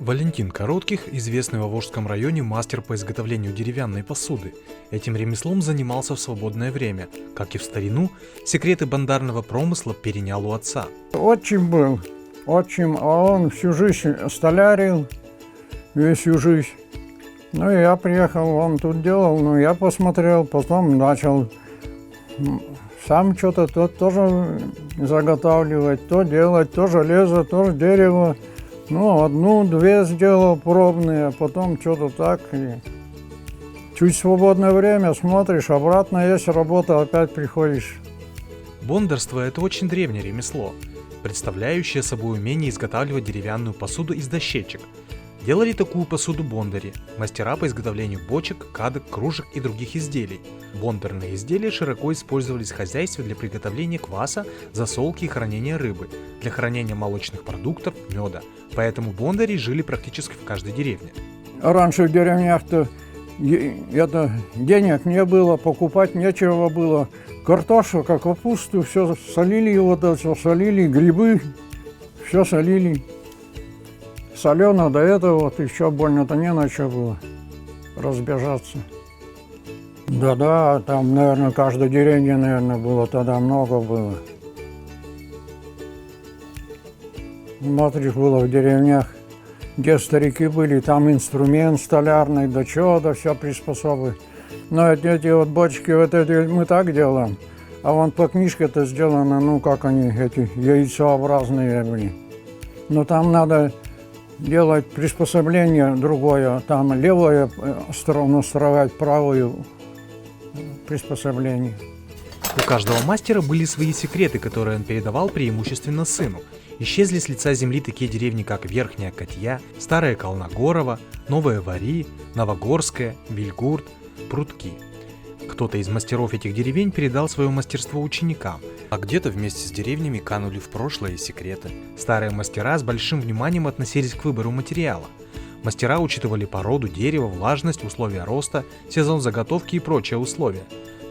Валентин Коротких, известный во Волжском районе мастер по изготовлению деревянной посуды. Этим ремеслом занимался в свободное время. Как и в старину, секреты бандарного промысла перенял у отца. Отчим был, отчим, а он всю жизнь столярил, всю жизнь. Ну и я приехал, он тут делал, ну я посмотрел, потом начал сам что-то тоже заготавливать, то делать, то железо, то дерево. Ну, одну-две сделал пробные, а потом что-то так. И чуть свободное время смотришь, обратно есть работа, опять приходишь. Бондарство – это очень древнее ремесло, представляющее собой умение изготавливать деревянную посуду из дощечек. Делали такую посуду бондари, мастера по изготовлению бочек, кадок, кружек и других изделий. Бондарные изделия широко использовались в хозяйстве для приготовления кваса, засолки и хранения рыбы, для хранения молочных продуктов, меда. Поэтому бондари жили практически в каждой деревне. Раньше в деревнях-то денег не было, покупать нечего было. Картошку, капусту, все солили, солили, грибы, все солили. Солено до этого вот еще больно-то не на что было разбежаться. Да-да, там, наверное, каждой деревне, наверное, было, тогда много было. Смотришь, было в деревнях, где старики были, там инструмент столярный, да чего, да все приспособы. Но эти вот бочки, вот эти мы так делаем, а вон по книжке-то сделано, ну как они, эти яйцеобразные были. Но там надо делать приспособление другое, там левую сторону строить, правую приспособление. У каждого мастера были свои секреты, которые он передавал преимущественно сыну. Исчезли с лица земли такие деревни, как Верхняя Котья, Старая Колногорова, Новая Вари, Новогорская, Вильгурт, Прудки. Кто-то из мастеров этих деревень передал свое мастерство ученикам, а где-то вместе с деревнями канули в прошлое секреты. Старые мастера с большим вниманием относились к выбору материала. Мастера учитывали породу дерева, влажность, условия роста, сезон заготовки и прочие условия.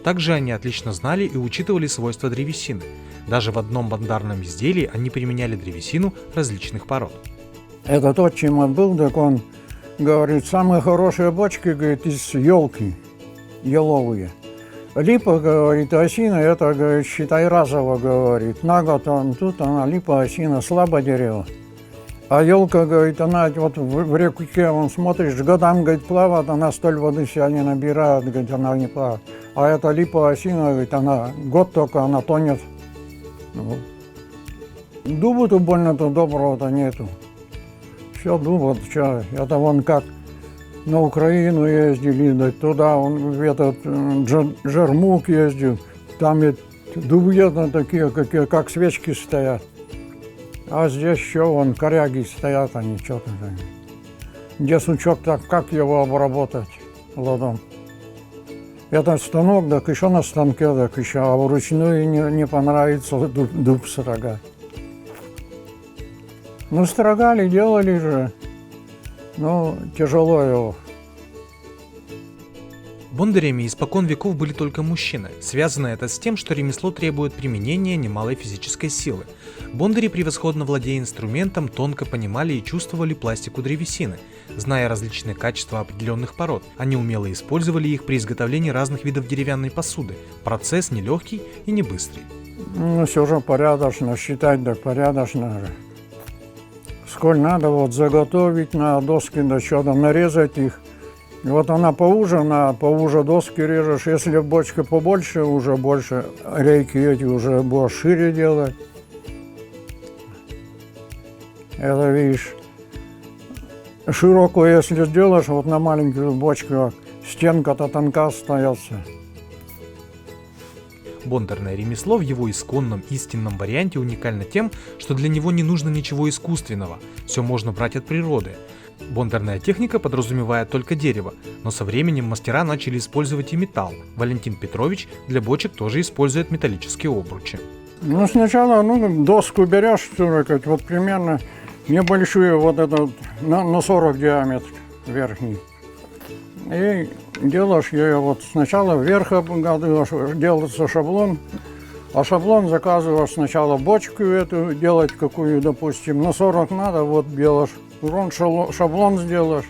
Также они отлично знали и учитывали свойства древесины. Даже в одном бандарном изделии они применяли древесину различных пород. Этот отчим был, так он говорит, самые хорошие бочки, говорит, из елки. Еловые. Липа, говорит, осина, это, говорит, считай, разово, говорит. На год тут она, липа, осина, слабо дерево. А елка, говорит, она вот в реке, он смотришь, годам, говорит, плавает, она столь воды себя не набирает, говорит, она не плавает. А эта липа, осина, говорит, она год только, она тонет. Вот. Дуба-то больно-то доброго-то нету. Все дуба, что, это вон как. На Украину ездили, да, туда он в этот Жермук ездил, там и дубья такие, как свечки стоят. А здесь еще вон коряги стоят, они что-то. Где сучок, так как его обработать ладом? Этот станок, так еще на станке, так еще, а вручную не понравится дуб строгать. Ну, строгали, делали же. Ну, тяжело его. Бондарями испокон веков были только мужчины. Связано это с тем, что ремесло требует применения немалой физической силы. Бондари, превосходно владея инструментом, тонко понимали и чувствовали пластику древесины. Зная различные качества определенных пород, они умело использовали их при изготовлении разных видов деревянной посуды. Процесс нелегкий и не быстрый. Ну, все же порядочно, считать так порядочно же. Сколь надо вот заготовить на доски, да что-то нарезать их. И вот она поуже доски режешь. Если бочка побольше, уже больше рейки эти уже будешь шире делать. Это, видишь, широкую, если сделаешь, вот на маленькую бочку, стенка-то тонка остается. Бондарное ремесло в его исконном истинном варианте уникально тем, что для него не нужно ничего искусственного, все можно брать от природы. Бондарная техника подразумевает только дерево, но со временем мастера начали использовать и металл. Валентин Петрович для бочек тоже использует металлические обручи. Ну, сначала доску берешь, вот примерно небольшую, вот эту, на 40 диаметр верхний. И делаешь ее вот сначала вверх обгадываешь, делается шаблон, А шаблон заказываешь сначала бочку эту делать, какую, допустим, на 40 надо, вот делаешь шаблон сделаешь.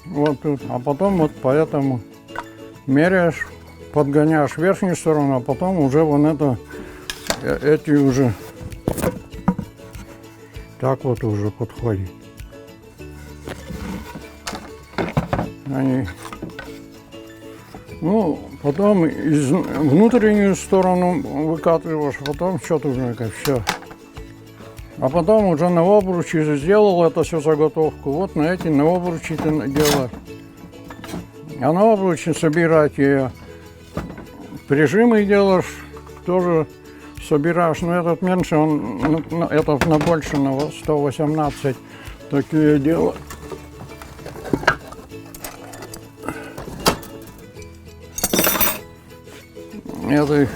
Вот тут. А потом вот поэтому меряешь, подгоняешь верхнюю сторону, а потом уже вон это, эти уже так вот уже подходит. Они, ну, потом внутреннюю сторону выкатываешь, потом что-то уже как все. А потом уже на обручи сделал это все заготовку. Вот на эти на обручи ты делаешь. А на обручи собирать ее. Прижимы делаешь, тоже собираешь. Но этот меньше, этот на больше, на 118 такие дела. Это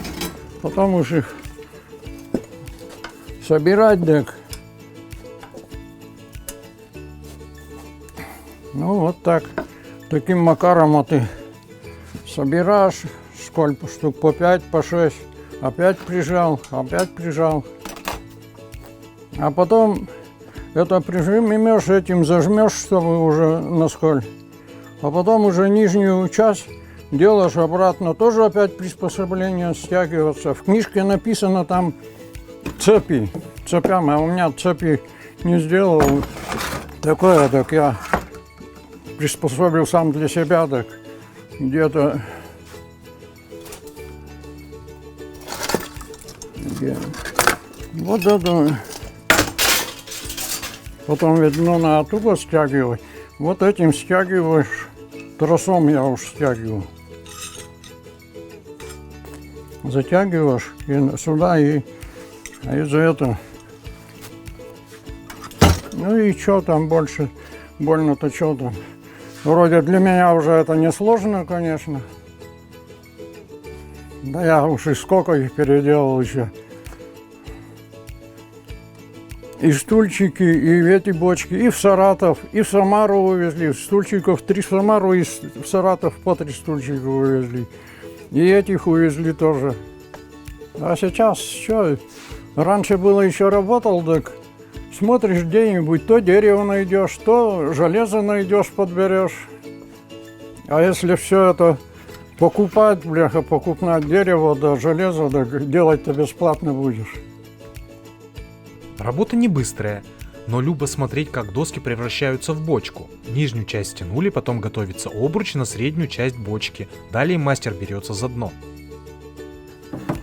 потом уж их собирать, так. Ну вот так, таким макаром ты собираешь, сколько штук, по 5, по 6, опять прижал. А потом это прижмешь, этим зажмешь, чтобы уже насколько. А потом уже нижнюю часть делаешь обратно, тоже опять приспособление стягиваться. В книжке написано там цепями, а у меня цепи не сделал. Такое, так я приспособил сам для себя, так где-то вот это. Потом ведь надо оттуда стягивать. Вот этим стягиваешь, тросом я уж стягиваю. Затягиваешь и сюда, и из-за этого. Ну и что там больше, больно-то что там. Вроде для меня уже это не сложно, конечно. Да я уж и сколько их переделал еще. И стульчики, и эти бочки, и в Саратов, и в Самару увезли. Стульчиков 3 в Самару, и в Саратов по 3 стульчика увезли. И этих увезли тоже. А сейчас что? Раньше было еще работал, так смотришь где-нибудь, то дерево найдешь, то железо найдешь, подберешь. А если все это покупать, бляха, покупать дерево, да железо, да делать-то бесплатно будешь. Работа не быстрая, но любо смотреть, как доски превращаются в бочку. Нижнюю часть стянули, потом готовится обруч на среднюю часть бочки. Далее мастер берется за дно.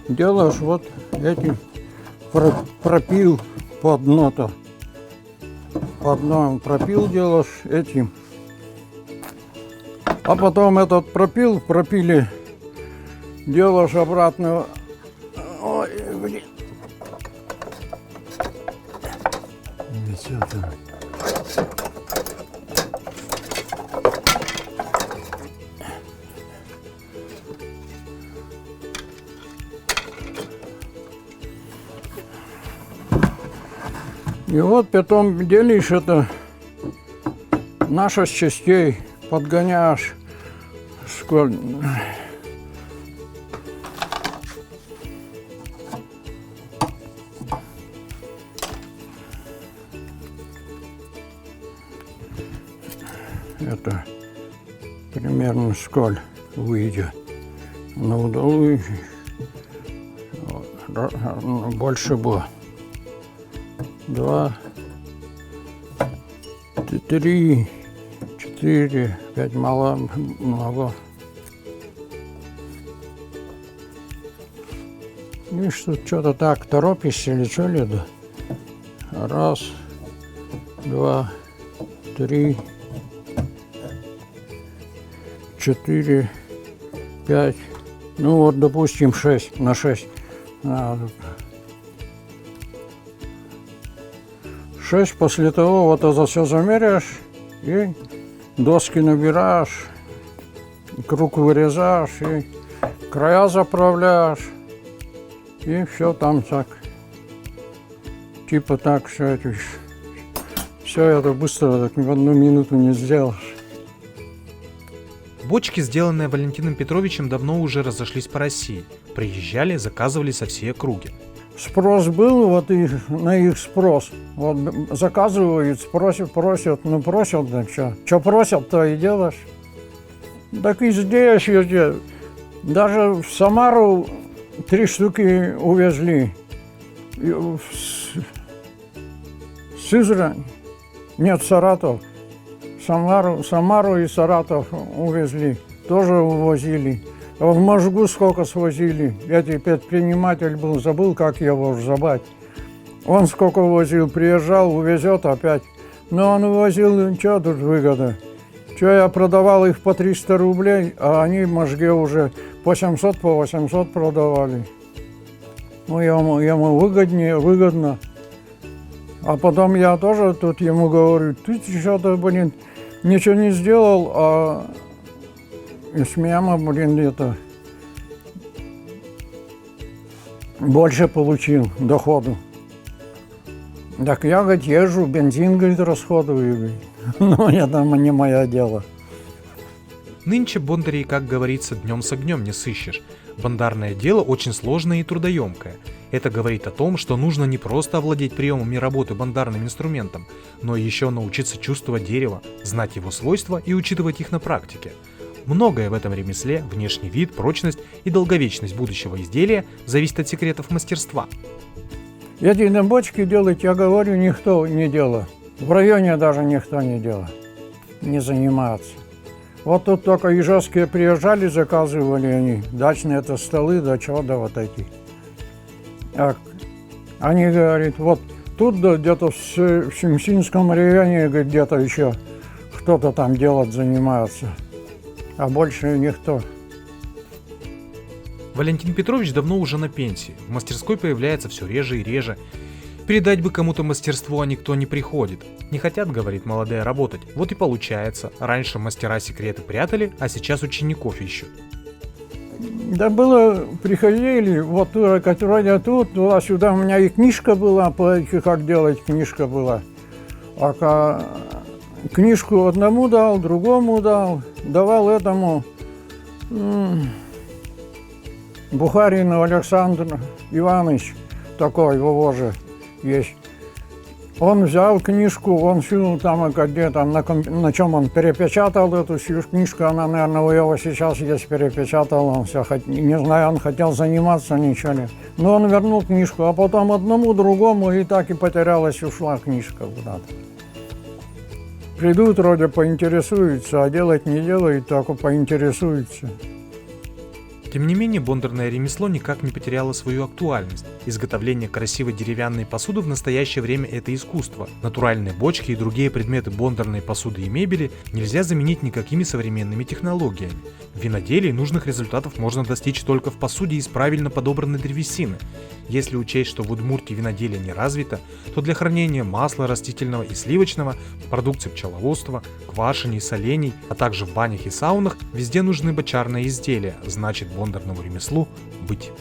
Делаешь вот этим пропил под дно-то. Под дном пропил делаешь этим. А потом этот пропили, делаешь обратно. Ой, блин. И вот потом делишь это на 6 частей, подгоняешь. Это примерно сколь выйдет. На удалую больше было. 2, 3, 4, 5 мало, много. И что-то так торопишься или что ли? 1, 2, 3, 4, 5, ну вот допустим 6 на 6. 6 после того вот это все замеряешь и доски набираешь, круг вырезаешь и края заправляешь и все там так. Типа так все это быстро так в 1 минуту не сделаешь. Бочки, сделанные Валентином Петровичем, давно уже разошлись по России. Приезжали, заказывали со всей округи. спрос был, вот и на их спрос. Вот заказывают, просят, ну просят, да что? Что просят, то и делаешь. Так и здесь, даже в Самару 3 штуки увезли. Сызрань, нет, Саратов. Самару и Саратов увезли, тоже увозили. В Можгу сколько свозили. Эти предприниматель был, забыл, как его уже забыть. Он сколько возил, приезжал, увезет опять. Но он увозил, что тут выгода? Что я продавал их по 300 рублей, а они в Можге уже по 700, по 800 продавали. Ну, ему выгодно. А потом я тоже тут ему говорю, ты что-то, блин, ничего не сделал, а с меня, блин, это больше получил доходу. Так я, говорит, езжу, бензин, говорит, расходую, говорит. Ну, это не мое дело. Нынче бондарей, как говорится, днем с огнем не сыщешь. Бондарное дело очень сложное и трудоемкое. Это говорит о том, что нужно не просто овладеть приемами работы бондарным инструментом, но и еще научиться чувствовать дерево, знать его свойства и учитывать их на практике. Многое в этом ремесле, внешний вид, прочность и долговечность будущего изделия зависит от секретов мастерства. Эти бочки делать, я говорю, никто не делает. В районе даже никто не делает, не занимается. Вот тут только ижевские приезжали, заказывали они, дачные это столы, да чего, да вот эти. Они говорят, вот тут да, где-то в Симсинском районе где-то еще кто-то там делать занимается, а больше никто. Валентин Петрович давно уже на пенсии, в мастерской появляется все реже и реже. Передать бы кому-то мастерство, а никто не приходит. Не хотят, говорит, молодые работать. Вот и получается. Раньше мастера секреты прятали, а сейчас учеников ищут. Да было, приходили, вот вроде тут, туда-сюда. У меня и книжка была, как делать, книжка была. А книжку одному дал, другому дал, давал этому Бухарину Александр Иванович, такой его же есть. Он взял книжку, он всю там где-то, на чем он перепечатал эту всю книжку, она, наверное, у него сейчас есть, перепечатал, он все, не знаю, он хотел заниматься, ничего не. Но он вернул книжку, а потом одному, другому, и так и потерялась, ушла книжка куда-то. Придут, вроде поинтересуются, а делать не делают, только поинтересуются. Тем не менее, бондарное ремесло никак не потеряло свою актуальность. Изготовление красивой деревянной посуды в настоящее время – это искусство. Натуральные бочки и другие предметы бондарной посуды и мебели нельзя заменить никакими современными технологиями. В виноделии нужных результатов можно достичь только в посуде из правильно подобранной древесины. Если учесть, что в Удмуртии виноделие не развито, то для хранения масла растительного и сливочного, продукции пчеловодства, квашений, солений, а также в банях и саунах везде нужны бочарные изделия, значит бондарному ремеслу быть.